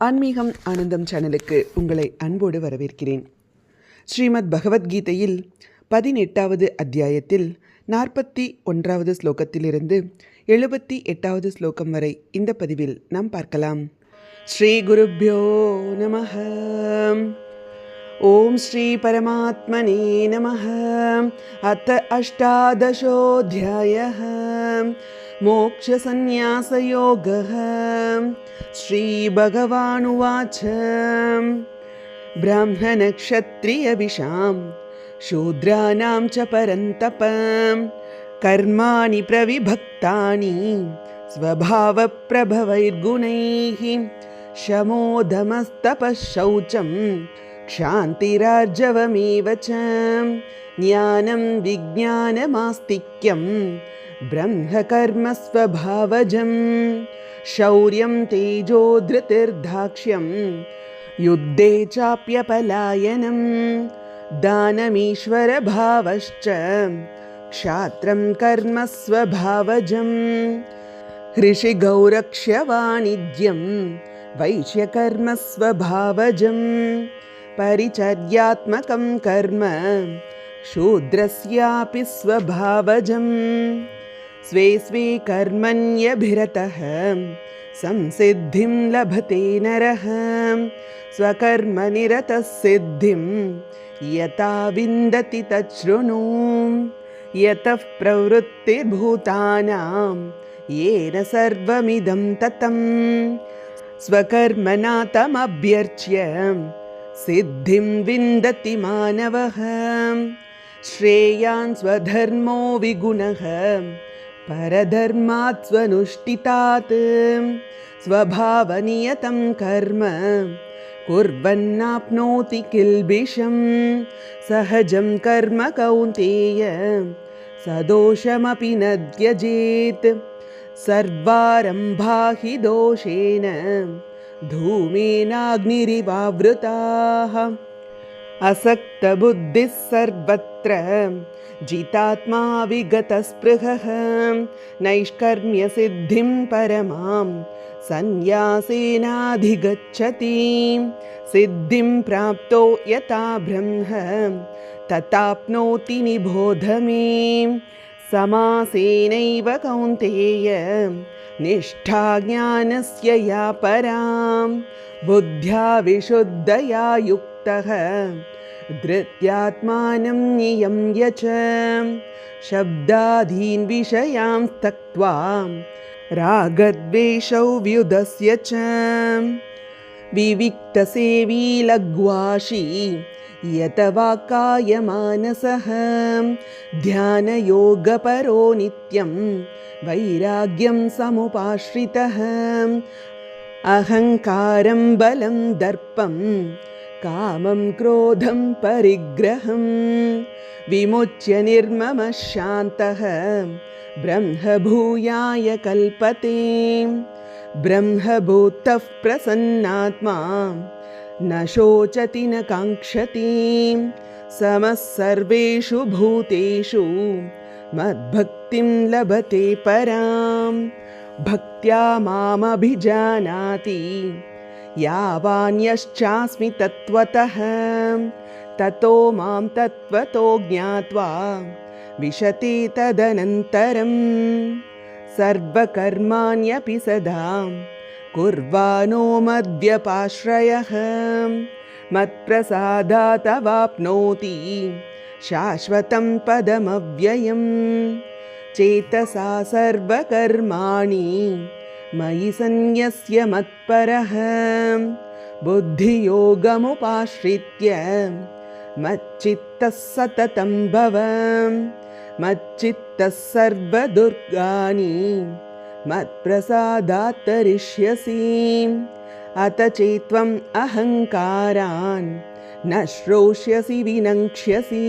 ஆன்மீகம் ஆனந்தம் சேனலுக்கு உங்களை அன்போடு வரவேற்கிறேன். ஸ்ரீமத் பகவத்கீதையில் 18வது அத்தியாயத்தில் 41வது ஸ்லோகத்திலிருந்து 78வது ஸ்லோகம் வரை இந்த பதிவில் நாம் பார்க்கலாம். ஸ்ரீ குருப்யோ நமஹ. ஓம் ஸ்ரீ பரமாத்மனே நமஹ. அத்த அஷ்டாதசோऽध्यायः मोक्षसन्न्यासयोगः. श्रीभगवानुवाच ब्राह्मणक्षत्रियविषां शूद्राणां च परन्तप कर्माणि प्रविभक्तानि स्वभावप्रभवैर्गुणैः शमोदमस्तपः शौचं क्षान्तिरार्जवमेव च ज्ञानं विज्ञानमास्तिक्यं ब्रह्मकर्मस्वभावजं शौर्यं तेजो धृतिर्दाक्ष्यं युद्धे चाप्यपलायनं दानमीश्वरभावश्च क्षात्रं कर्म स्वभावजं ऋषिगौरक्ष्यवाणिज्यं वैश्यकर्म स्वभावजं परिचर्यात्मकं कर्म शूद्रस्यापि स्वभावजं स्वे स्वे कर्मण्यभिरतः संसिद्धिं लभते नरः स्वकर्मनिरतः सिद्धिं यथा विन्दति तच्छृणु यतः प्रवृत्तिर्भूतानां येन सर्वमिदं ततं स्वकर्मणा तमभ्यर्च्य सिद्धिं विन्दति मानवः श्रेयान् स्वधर्मो विगुणः परधर्मात् स्वनुष्ठितात् स्वभावनियतं कर्म कुर्वन्नाप्नोति किल्बिषं सहजं कर्म कौन्तेय सदोषमपि न त्यजेत् सर्वारम्भा हि दोषेण धूमेनाग्निरिवावृताः असक्तबुद्धिः सर्वत्र जितात्मा विगतस्पृहः नैष्कर्म्यसिद्धिं परमां सन्न्यासेनाधिगच्छति सिद्धिं प्राप्तो यथा ब्रह्म तथाप्नोति निबोध मे समासेनैव कौन्तेय निष्ठा ज्ञानस्य या परां बुद्ध्या विशुद्धया युक्तः धृत्यात्मानं नियम्य च शब्दादीन् विषयान् त्यक्त्वा रागद्वेषौ व्युदस्य च विविक्तसेवी लघ्वाशी यतवाक्कायमानसः ध्यानयोगपरो नित्यं वैराग्यं समुपाश्रितः अहङ्कारं बलं दर्पं कामं क्रोधं परिग्रहं विमुच्य निर्ममः शान्तः ब्रह्मभूयाय कल्पते ब्रह्मभूतः प्रसन्नात्मा न शोचति न काङ्क्षति समः सर्वेषु भूतेषु मद्भक्तिं लभते परां भक्त्या मामभिजानाति यावान्यश्चास्मि तत्त्वतः ततो मां तत्त्वतो ज्ञात्वा विशति तदनन्तरं सर्वकर्माण्यपि सदा कुर्वाणो मद्व्यपाश्रयः मत्प्रसादादवाप्नोति शाश्वतं पदमव्ययम् चेतसा सर्वकर्माणि मयि सन्न्यस्य मत्परः बुद्धियोगमुपाश्रित्य मच्चित्तः सततं भव मच्चित्तः सर्वदुर्गाणि मत्प्रसादात् तरिष्यसि अत चेत्त्वम् अहङ्कारान् न श्रोष्यसि विनङ्क्ष्यसि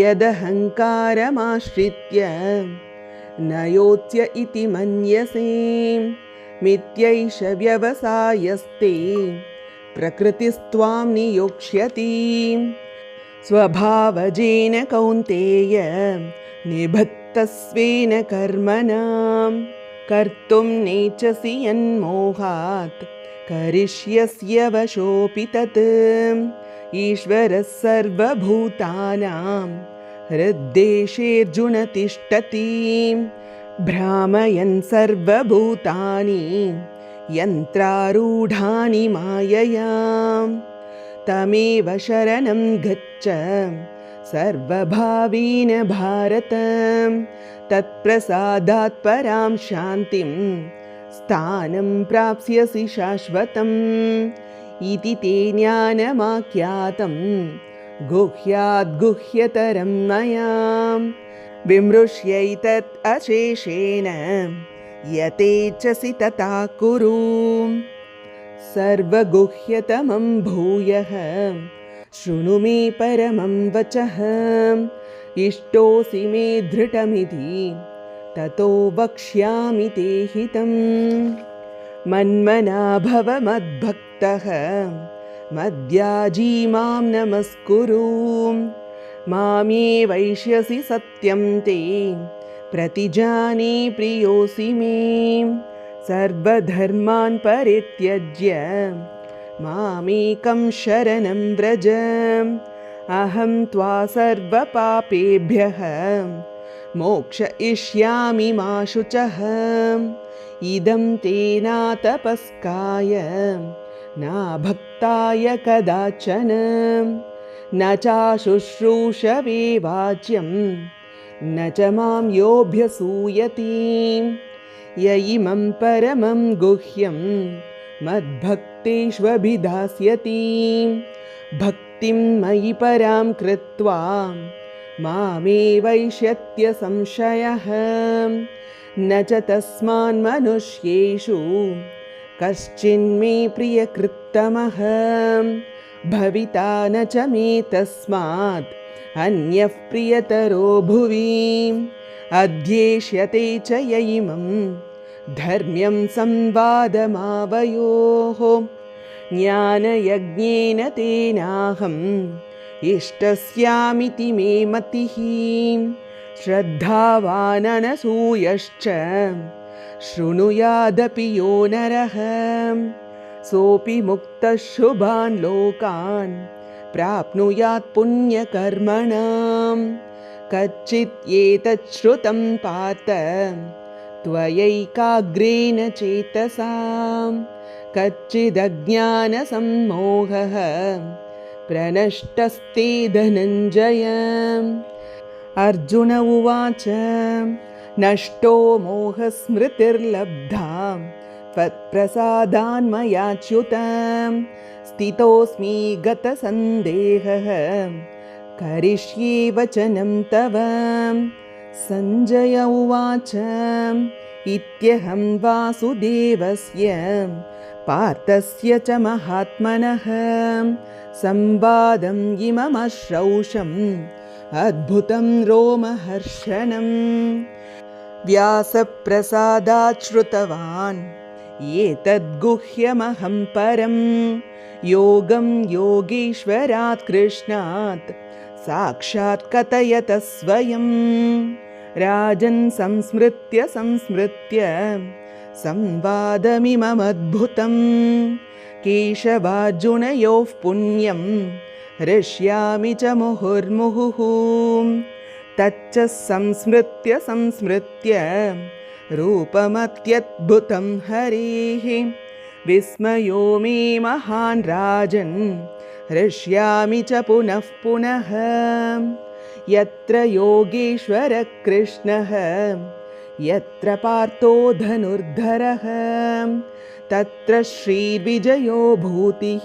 यदहङ्कारमाश्रित्य न योत्स्य इति मन्यसे मिथ्यैष व्यवसायस्ते प्रकृतिस्त्वां नियोक्ष्यति स्वभावजेन कौन्तेय निबद्धस्वेन कर्मणां कर्तुं नेच्छसि यन्मोहात् करिष्यस्य वशोऽपि तत् ईश्वरः सर्वभूतानां हृद्देशेऽर्जुन तिष्ठति भ्रामयन् सर्वभूतानि यन्त्रारूढानि मायया तमेव शरणं गच्छ सर्वभावेन भारत तत्प्रसादात् परां शान्तिं स्थानं प्राप्स्यसि शाश्वतम् इति ते ज्ञानमाख्यातं गुह्याद् गुह्यतरं मया विमृश्यैतत् अशेषेण यतेच्छसि तथा कुरु सर्वगुह्यतमं भूयः शृणु मे परमं वचः इष्टोऽसि मे धृतमिति ततो वक्ष्यामि ते हितं मन्मना भव मद्भक्तः मद्याजी मां नमस्कुरु मामे वैष्यसि सत्यं ते प्रतिजाने प्रियोऽसि मे सर्वधर्मान् परित्यज्य मामेकं शरणं व्रज अहं त्वा सर्वपापेभ्यः मोक्षयिष्यामि मा शुचः इदं ते न तपस्काय न भक्ताय कदाचन न चाशुश्रूषवे वाच्यं न च मां योऽभ्यसूयति य इमं परमं गुह्यं मद्भक्तेष्वभिधास्यति भक्तिं मयि परां कृत्वा मामेवैष्यत्य संशयः न च तस्मान्मनुष्येषु कश्चिन्मे प्रियकृत्तमः भविता न च मे तस्मात् अन्यः प्रियतरो भुवि अध्येष्यते च य इमं धर्म्यं संवादमावयोः ज्ञानयज्ञेन तेनाहम् इष्टस्यामिति मे मतिः श्रद्धावाननसूयश्च शृणुयादपि यो नरः सोऽपि मुक्तः शुभान् लोकान् प्राप्नुयात् पुण्यकर्मणां कच्चित् एतत् श्रुतं पार्थ त्वयैकाग्रेण चेतसा कच्चिदज्ञानसम्मोहः प्रनष्टस्ते धनञ्जय अर्जुन उवाच नष्टो मोहस्मृतिर्लब्धा त्वत्प्रसादान्मयाच्युत स्थितोऽस्मि गतसन्देहः करिष्ये वचनं तव सञ्जय उवाच इत्यहं वासुदेवस्य पार्थस्य च महात्मनः संवादम् इममश्रौषम् अद्भुतं रोमहर्षणम् व्यासप्रसादात् श्रुतवान् एतद्गुह्यमहं परं योगं योगीश्वरात् कृष्णात् साक्षात् कथयत स्वयं राजन् संस्मृत्य संवादमिममद्भुतं केशवार्जुनयोः पुण्यं हृष्यामि च मुहुर्मुहुः तच्च संस्मृत्य रूपमत्यद्भुतं हरेः विस्मयो मे महान् राजन् हृष्यामि च पुनः पुनः यत्र योगेश्वरः कृष्णः यत्र पार्थो धनुर्धरः तत्र श्रीर्विजयो भूतिः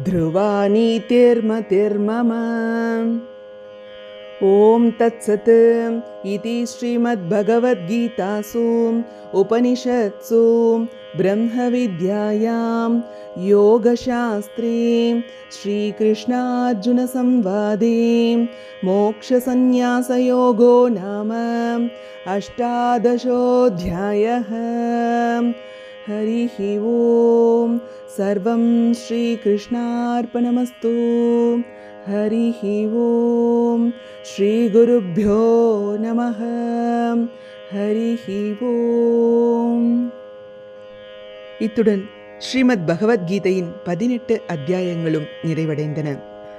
ध्रुवा नीतिर्मतिर्मम ॐ तत्सत् इति श्रीमद्भगवद्गीतासु उपनिषत्सु ब्रह्मविद्यायां योगशास्त्रे श्रीकृष्णार्जुनसंवादे मोक्षसंन्यासयोगो नाम अष्टादशोऽध्यायः। हरिः ॐ सर्वं श्रीकृष्णार्पणमस्तु। हरिः ॐ श्रीगुरुभ्यो नमः। हरिः ॐ. இத்துடன் ஸ்ரீமத் பகவத்கீதையின் 18 அத்தியாயங்களும் நிறைவடைந்தன.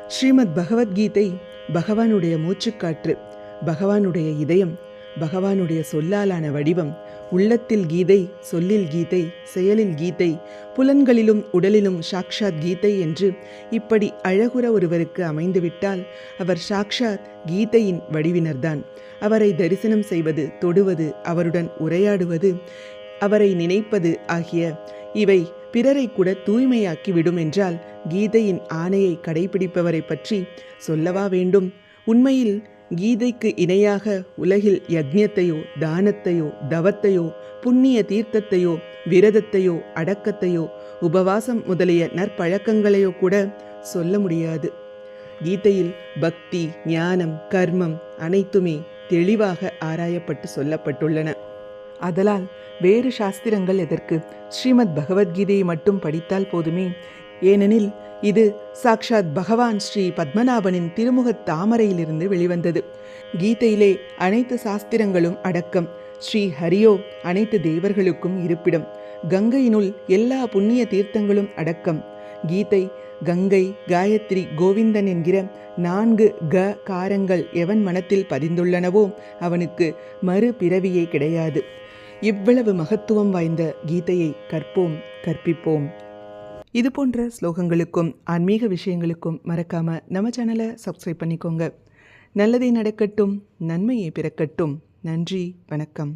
ஸ்ரீமத் பகவத்கீதை பகவானுடைய மூச்சுக்காற்று, பகவானுடைய இதயம், பகவானுடைய சொல்லாலான வடிவம். உள்ளத்தில் கீதை, சொல்லில் கீதை, செயலில் கீதை, புலன்களிலும் உடலிலும் சாக்ஷாத் கீதை என்று இப்படி அழகுற ஒருவருக்கு அமைந்துவிட்டால் அவர் சாக்ஷாத் கீதையின் வடிவினர்தான். அவரை தரிசனம் செய்வது, தொடுவது, அவருடன் உரையாடுவது, அவரை நினைப்பது ஆகிய இவை பிறரை கூட தூய்மையாக்கி விடும் என்றால் கீதையின் ஆணையை கடைபிடிப்பவரை பற்றி சொல்லவா வேண்டும்? உண்மையில் கீதைக்கு இணையாக உலகில் யக்ஞத்தையோ, தானத்தையோ, தவத்தையோ, புண்ணிய தீர்த்தத்தையோ, விரதத்தையோ, அடக்கத்தையோ, உபவாசம் முதலிய நற்பழக்கங்களையோ கூட சொல்ல முடியாது. கீதையில் பக்தி, ஞானம், கர்மம் அனைத்துமே தெளிவாக ஆராயப்பட்டு சொல்லப்பட்டுள்ளன. ஆதலால் வேறு சாஸ்திரங்கள் எதற்கு? ஸ்ரீமத் பகவத்கீதையை மட்டும் படித்தால் போதுமே. ஏனெனில் இது சாக்ஷாத் பகவான் ஸ்ரீ பத்மநாபனின் திருமுகத் தாமரையிலிருந்து வெளிவந்தது. கீதையிலே அனைத்து சாஸ்திரங்களும் அடக்கம். ஸ்ரீ ஹரியோ அனைத்து தேவர்களுக்கும் இருப்பிடம். கங்கையினுள் எல்லா புண்ணிய தீர்த்தங்களும் அடக்கம். கீதை, கங்கை, காயத்ரி, கோவிந்தன் என்கிற 4 காரங்கள் எவன் மனத்தில் பதிந்துள்ளனவோ அவனுக்கு மறுபிறவியே கிடையாது. இவ்வளவு மகத்துவம் வாய்ந்த கீதையை கற்போம், கற்பிப்போம். இது போன்ற ஸ்லோகங்களுக்கும் ஆன்மீக விஷயங்களுக்கும் மறக்காம நம்ம சேனலை சப்ஸ்கிரைப் பண்ணிக்கோங்க. நல்லதே நடக்கட்டும், நன்மையே பிறக்கட்டும். நன்றி, வணக்கம்.